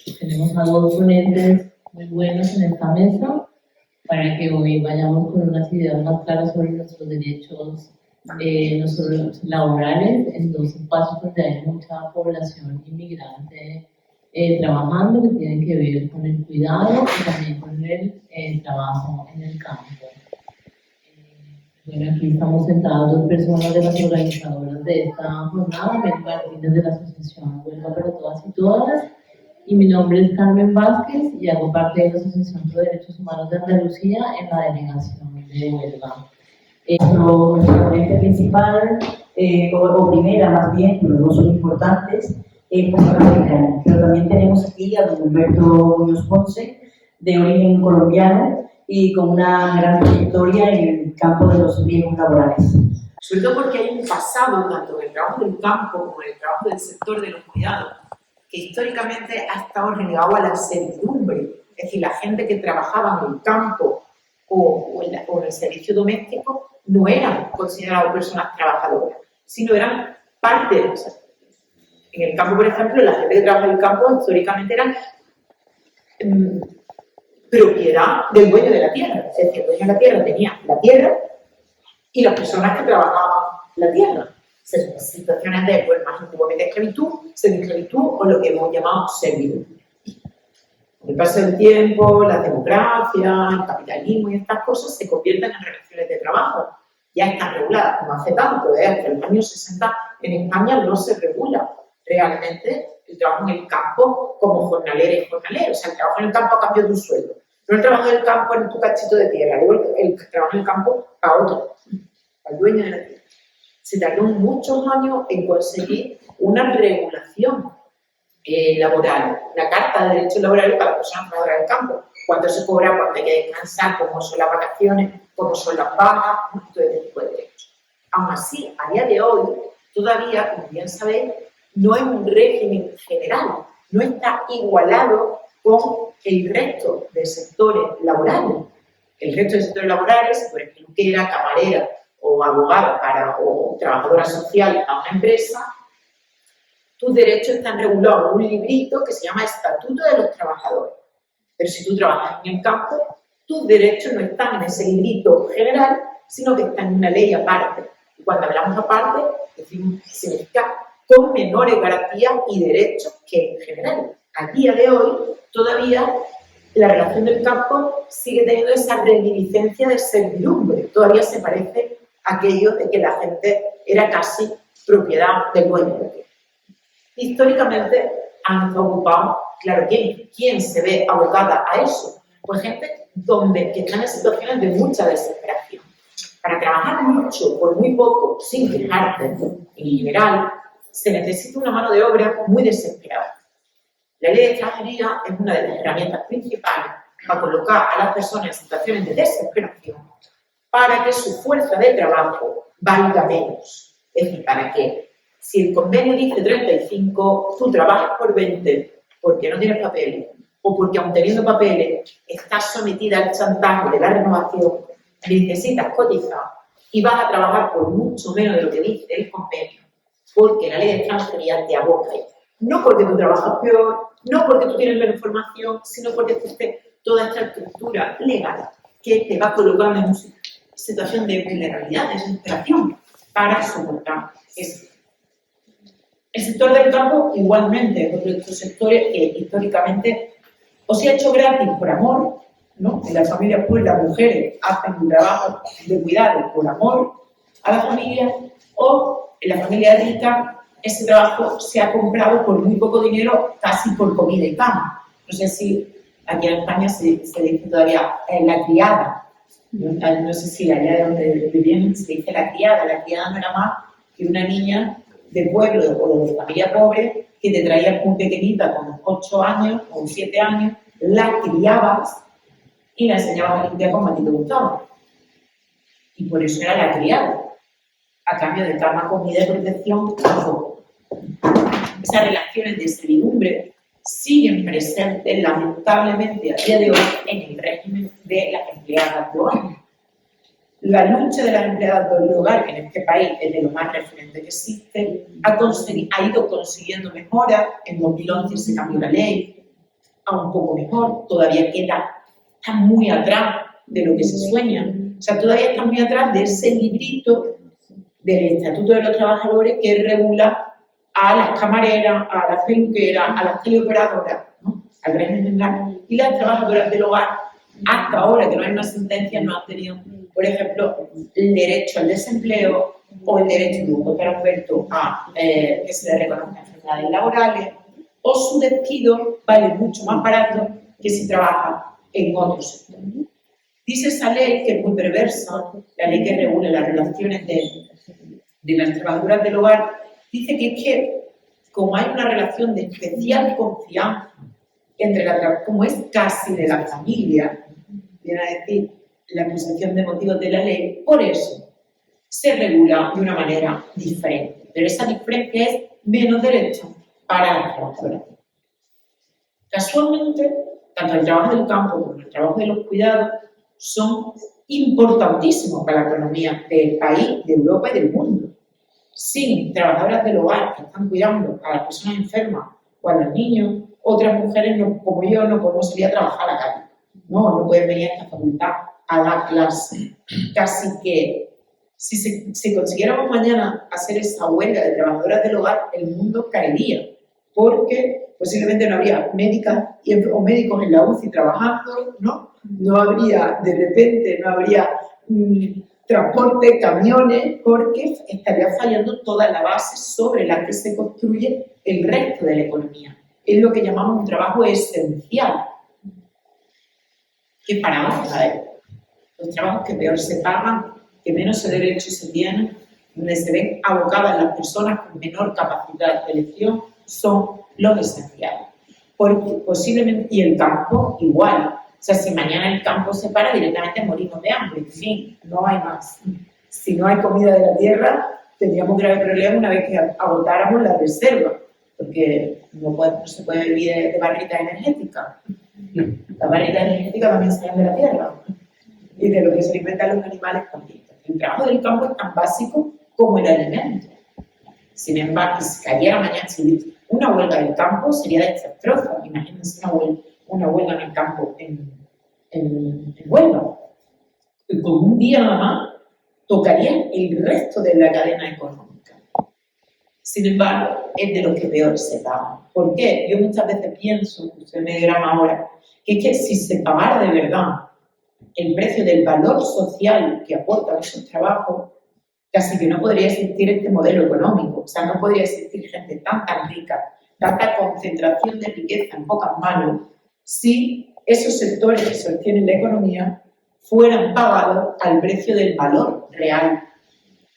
Tenemos a dos ponentes muy buenos en esta mesa para que hoy vayamos con unas ideas más claras sobre nuestros derechos no solo laborales en dos espacios donde hay mucha población inmigrante trabajando, que tienen que ver con el cuidado y también con el trabajo en el campo. Bueno, aquí estamos sentadas dos personas de las organizadoras de esta jornada, Mel Martínez de la Asociación Huelga para Todas y Todas, y mi nombre es Carmen Vázquez y hago parte de la Asociación por Derechos Humanos de Andalucía en la delegación de Huelga. Nuestra ponente principal, o primera más bien, los dos son importantes, es Mexicana. Pero también tenemos aquí a don Humberto Muñoz Ponce, de origen colombiano y con una gran trayectoria en el campo de los riesgos laborales. Sobre todo porque hay un pasado, tanto en el trabajo del campo como en el trabajo del sector de los cuidados, que históricamente ha estado relegado a la servidumbre. Es decir, la gente que trabajaba en el campo o en el servicio doméstico no eran considerados personas trabajadoras, sino eran parte de los. En el campo, por ejemplo, la gente que trabaja en el campo históricamente eran propiedad del dueño de la tierra. Es decir, el dueño de la tierra tenía la tierra y las personas que trabajaban la tierra. Situaciones de, pues, más antiguamente esclavitud, semi-esclavitud o lo que hemos llamado servidumbre. Con el paso del tiempo, la democracia, el capitalismo y estas cosas se convierten en relaciones de trabajo. Ya están reguladas, no hace tanto, hasta los años 60 en España no se regula realmente el trabajo en el campo como jornalera y jornalero. O sea, el trabajo en el campo a cambio de un sueldo. No el trabajo en el campo en tu cachito de tierra, luego el trabajo en el campo a otro, al dueño de la tierra. Se tardó muchos años en conseguir una regulación laboral, una carta de derechos laborales para las personas trabajadoras del campo. Cuánto se cobra, cuánto hay que descansar, cómo son las vacaciones, cómo son las bajas, todo este tipo de derechos. Aún así, a día de hoy, todavía, como bien sabéis, no es un régimen general, no está igualado con el resto de sectores laborales. El resto de sectores laborales, por ejemplo, peluquera, camarera o abogada o trabajadora social a una empresa, tus derechos están regulados en un librito que se llama Estatuto de los Trabajadores. Pero si tú trabajas en el campo, tus derechos no están en ese librito general, sino que están en una ley aparte. Y cuando hablamos aparte, decimos que significa con menores garantías y derechos que en general. A día de hoy, todavía la relación del campo sigue teniendo esa reminiscencia de servidumbre. Todavía se parece a aquello de que la gente era casi propiedad del dueño de la tierra. Históricamente han estado ocupados, claro, ¿quién se ve abocada a eso? Pues gente que están en situaciones de mucha desesperación. Para trabajar mucho por muy poco, sin quejarte, en general, se necesita una mano de obra muy desesperada. La ley de extranjería es una de las herramientas principales para colocar a las personas en situaciones de desesperación para que su fuerza de trabajo valga menos. Es decir, para que si el convenio dice 35, tú trabajas por 20 porque no tienes papeles o porque aun teniendo papeles estás sometida al chantaje de la renovación, necesitas cotizar y vas a trabajar por mucho menos de lo que dice el convenio, porque la ley de extranjería te aboca ahí. No porque tú trabajas peor, no porque tú tienes menos formación, sino porque existe toda esta estructura legal que te va colocando en una situación de vulnerabilidad, de desesperación, para soportar eso. El sector del campo, igualmente, es otro de estos sectores que históricamente o se ha hecho gratis por amor, ¿no? En las familias, pues las mujeres hacen un trabajo de cuidado por amor a la familia, o en la familia rica ese trabajo se ha comprado por muy poco dinero, casi por comida y cama. No sé si aquí en España se dice todavía la criada. No sé si allá de donde viven se dice la criada. La criada no era más que una niña de pueblo o de familia pobre que te traía muy pequeñita, con 8 años o 7 años, la criabas y la enseñabas a limpiar como a ti te gustaba. Y por eso era la criada, a cambio de cama, comida y protección. Esas relaciones de servidumbre siguen presentes, lamentablemente, a día de hoy en el régimen de las empleadas de hogar. La lucha de las empleadas del hogar, que en este país es de lo más referente que existe, ha ido consiguiendo mejoras. En 2011 se cambió la ley, a un poco mejor, todavía está muy atrás de lo que se sueña. O sea, todavía está muy atrás de ese librito del Estatuto de los Trabajadores que regula a las camareras, a las peluqueras, a las teleoperadoras, ¿no? Al régimen general. Y las trabajadoras del hogar, hasta ahora que no hay una sentencia, no han tenido, por ejemplo, el derecho al desempleo o el derecho de un Humberto a que se le reconozcan enfermedades laborales, o su despido vale mucho más barato que si trabaja en otro sector. Dice esa ley que es muy perversa, la ley que regula las relaciones de las trabajadoras del hogar, dice que es que como hay una relación de especial confianza entre como es casi de la familia, viene a decir la exposición de motivos de la ley, por eso se regula de una manera diferente. Pero esa diferencia es menos derecho para las trabajadoras. Casualmente, tanto el trabajo del campo como el trabajo de los cuidados son importantísimos para la economía del país, de Europa y del mundo. Sin trabajadoras del hogar que están cuidando a las personas enfermas o a los niños, otras mujeres como yo no podemos salir a trabajar a la calle. No pueden venir a esta facultad a dar clase. Casi que si consiguiéramos mañana hacer esa huelga de trabajadoras del hogar, el mundo caería, porque posiblemente no habría médicas o médicos en la UCI trabajando, no habría, de repente, no habría transporte, camiones, porque estaría fallando toda la base sobre la que se construye el resto de la economía. Es lo que llamamos un trabajo esencial. ¿Qué paradoja es? Los trabajos que peor se pagan, que menos derechos se tienen, donde se ven abocadas las personas con menor capacidad de elección, son los esenciales. Porque posiblemente, y el campo igual. O sea, si mañana el campo se para, directamente morimos de hambre. En fin, no hay más. Si no hay comida de la tierra, tendríamos grave problema una vez que agotáramos la reserva, porque no se puede vivir de barritas energéticas. Las barritas energéticas también salen de la tierra y de lo que se alimentan los animales también. El trabajo del campo es tan básico como el alimento. Sin embargo, si cayera mañana, si una huelga del campo sería desastrosa. Imagínense una huelga en el campo en Huelva. Y con un día nada más tocaría el resto de la cadena económica. Sin embargo, es de los que peor se pagan. ¿Por qué? Yo muchas veces pienso, ustedes me dirán ahora, que es que si se pagara de verdad el precio del valor social que aportan esos trabajos, casi que no podría existir este modelo económico. O sea, no podría existir gente tan rica, tanta concentración de riqueza en pocas manos, si esos sectores que sostienen la economía fueran pagados al precio del valor real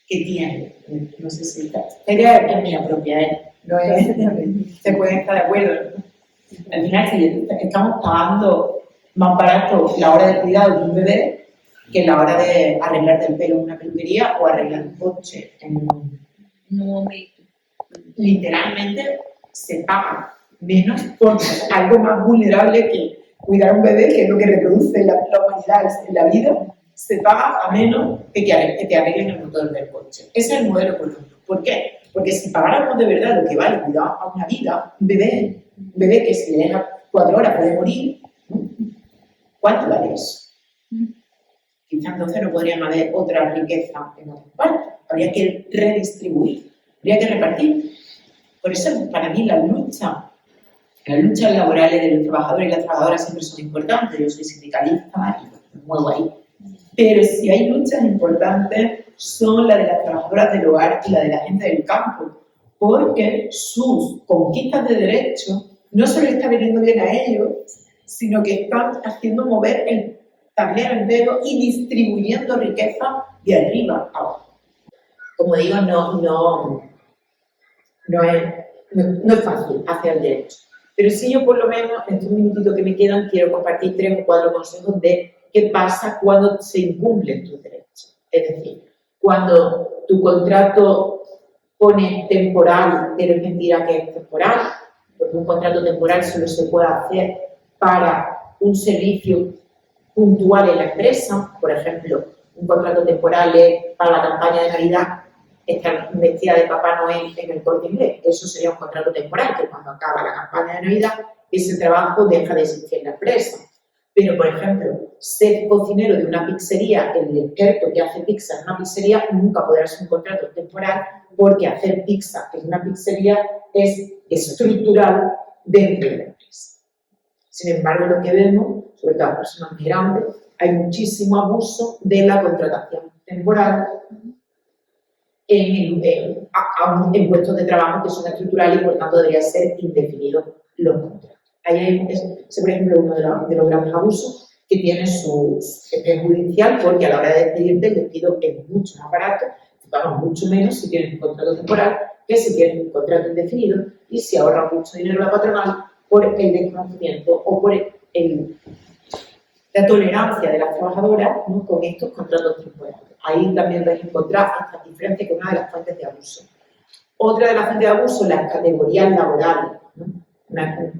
que tienen. No sé si esta idea es mía propia, no es, se pueden estar de acuerdo. Al final, si estamos pagando más barato la hora de cuidado de un bebé que la hora de arreglar del pelo en una peluquería o arreglar un coche en un... Literalmente se paga menos por algo más vulnerable que cuidar a un bebé, que es lo que reproduce la humanidad en la vida, se paga a menos que te arreglen el motor del coche. Ese es el modelo económico. ¿Por qué? Porque si pagáramos de verdad lo que vale cuidar a una vida, un bebé que si le deja 4 horas puede morir, ¿cuánto vale eso? Quizá entonces no podríamos haber otra riqueza en otras partes. Habría que redistribuir, habría que repartir. Por eso, para mí, las luchas laborales de los trabajadores y las trabajadoras siempre son importantes. Yo soy sindicalista y me muevo ahí. Pero si hay luchas importantes, son las de las trabajadoras del hogar y la de la gente del campo. Porque sus conquistas de derechos no solo están viniendo bien a ellos, sino que están haciendo mover el tablero entero y distribuyendo riqueza de arriba a abajo. Como digo, no es fácil hacer derecho. Pero sí, yo por lo menos en estos minutitos que me quedan quiero compartir 3 o 4 consejos de qué pasa cuando se incumplen tus derechos. Es decir, cuando tu contrato pone temporal, eres mentira que es temporal, porque un contrato temporal solo se puede hacer para un servicio puntual en la empresa. Por ejemplo, un contrato temporal es para la campaña de Navidad, estar vestida de Papá Noel en el Corte Inglés. Eso sería un contrato temporal, que cuando acaba la campaña de Navidad ese trabajo deja de existir en la empresa. Pero, por ejemplo, ser cocinero de una pizzería, el experto que hace pizza en una pizzería, nunca podrá ser un contrato temporal porque hacer pizza en una pizzería es estructural dentro de la empresa. Sin embargo, lo que vemos, sobre todo las personas migrantes, hay muchísimo abuso de la contratación temporal en puestos de trabajo que son estructurales y por tanto deberían ser indefinidos los contratos. Ahí es, por ejemplo, uno de los grandes abusos que tiene es judicial, porque a la hora de despedirte el despido es mucho más barato, te pagan mucho menos si tienes un contrato temporal que si tienes un contrato indefinido, y se ahorra mucho dinero la patronal por el desconocimiento o por la tolerancia de las trabajadoras, ¿no?, con estos contratos temporales. Ahí también vais a encontrar esta diferencia, que es una de las fuentes de abuso. Otra de las fuentes de abuso, las categorías laborales, ¿no?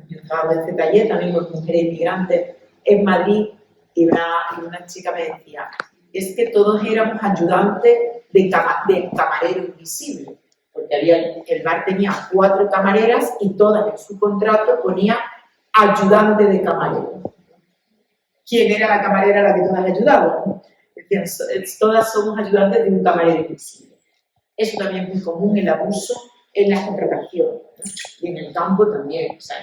Yo estaba dando este taller también con mujeres inmigrantes en Madrid, y una chica me decía, es que todos éramos ayudantes de camarero invisible, porque el bar tenía 4 camareras y todas en su contrato ponía ayudante de camarero. ¿Quién era la camarera a la que todas ayudaban? Decían, todas somos ayudantes de un camarero invisible. Eso también es muy común, el abuso en la contratación, ¿no? Y en el campo también. O sea,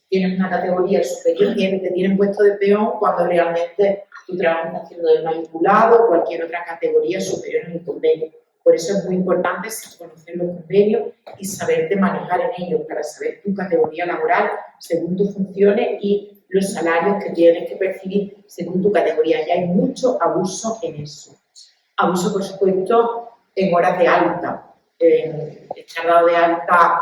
tienes una categoría superior, te tienen puesto de peón cuando realmente tu trabajo está haciendo de manipulado o cualquier otra categoría superior en el convenio. Por eso es muy importante conocer los convenios y saberte manejar en ellos para saber tu categoría laboral según tus funciones y los salarios que tienes que percibir según tu categoría. Y hay mucho abuso en eso. Abuso, por supuesto, en horas de alta. Estar dado de alta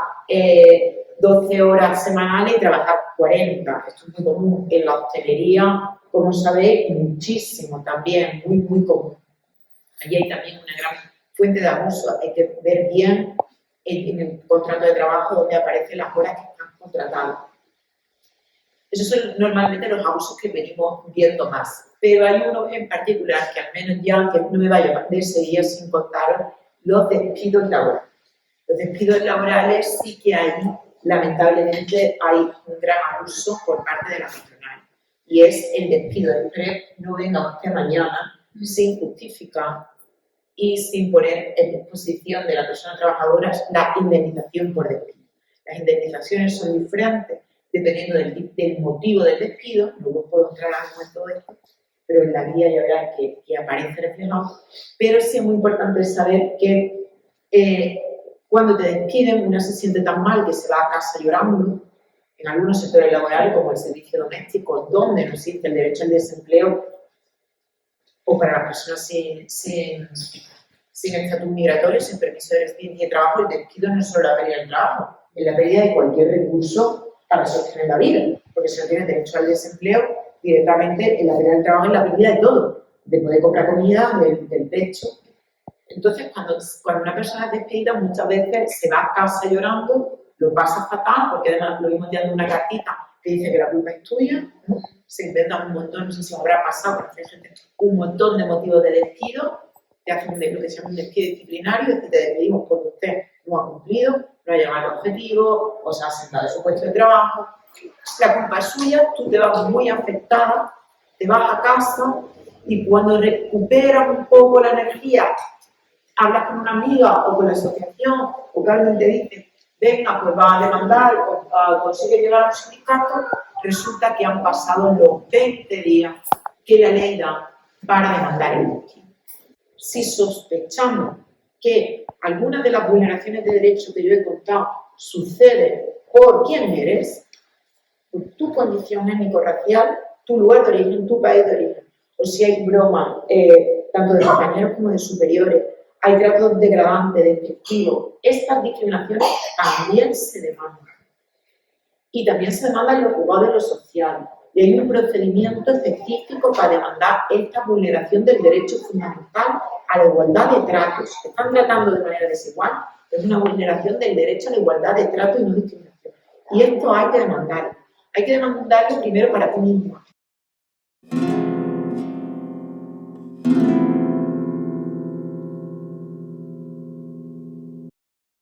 12 horas semanales y trabajar 40. Esto es muy común en la hostelería, como sabéis, muchísimo también, muy, muy común. Allí hay también una gran fuente de abuso. Hay que ver bien en el contrato de trabajo donde aparecen las horas que están contratadas. Esos son normalmente los abusos que venimos viendo más. Pero hay uno en particular que al menos ya, que no me vaya a perder ese día sin contaros, los despidos laborales. Los despidos laborales sí que hay, lamentablemente, hay un gran abuso por parte de la patronal. Y es el despido de no venga usted mañana sin justificar y sin poner en disposición de la persona trabajadora la indemnización por despido. Las indemnizaciones son diferentes dependiendo del motivo del despido. Luego puedo entrar en todo esto, pero en la guía ya verás que aparece reflejado. Pero sí es muy importante saber que cuando te despiden, una se siente tan mal que se va a casa llorando. En algunos sectores laborales, como el servicio doméstico, donde no existe el derecho al desempleo, o para las personas sin estatus migratorio, sin permiso de residencia y trabajo, el despido no es solo la pérdida del trabajo, es la pérdida de cualquier recurso para sostener la vida, porque si no tienes derecho al desempleo, directamente en la pérdida del trabajo es la pérdida de todo, de poder comprar comida, del techo. Entonces, cuando una persona es despedida, muchas veces se va a casa llorando, lo pasa fatal, porque además lo vimos dando una cartita que dice que la culpa es tuya, ¿no? Se inventan un montón, no sé si os habrá pasado, pero hay gente, un montón de motivos de despido, te hacen lo que se llama un despido disciplinario, es decir, te despedimos porque usted no ha cumplido, no ha llegado al objetivo, o se ha sentado de su puesto de trabajo. La culpa es suya, tú te vas muy afectada, te vas a casa y cuando recuperas un poco la energía, hablas con una amiga o con la asociación, o que alguien te dice, venga, pues va a demandar o consigue llegar a un sindicato, resulta que han pasado los 20 días que la ley da para demandar el despido. Si sospechamos que algunas de las vulneraciones de derechos que yo he contado suceden por quién eres, por tu condición étnico-racial, tu lugar de origen, tu país de origen, o si hay bromas, tanto de compañeros como de superiores, hay tratos degradantes, despectivos, estas discriminaciones también se demandan. Y también se demandan en los juzgados de lo social. Y hay un procedimiento específico para demandar esta vulneración del derecho fundamental a la igualdad de tratos. Se están tratando de manera desigual, es una vulneración del derecho a la igualdad de trato y no discriminación. Y esto hay que demandarlo. Hay que demandarlo primero para ti misma,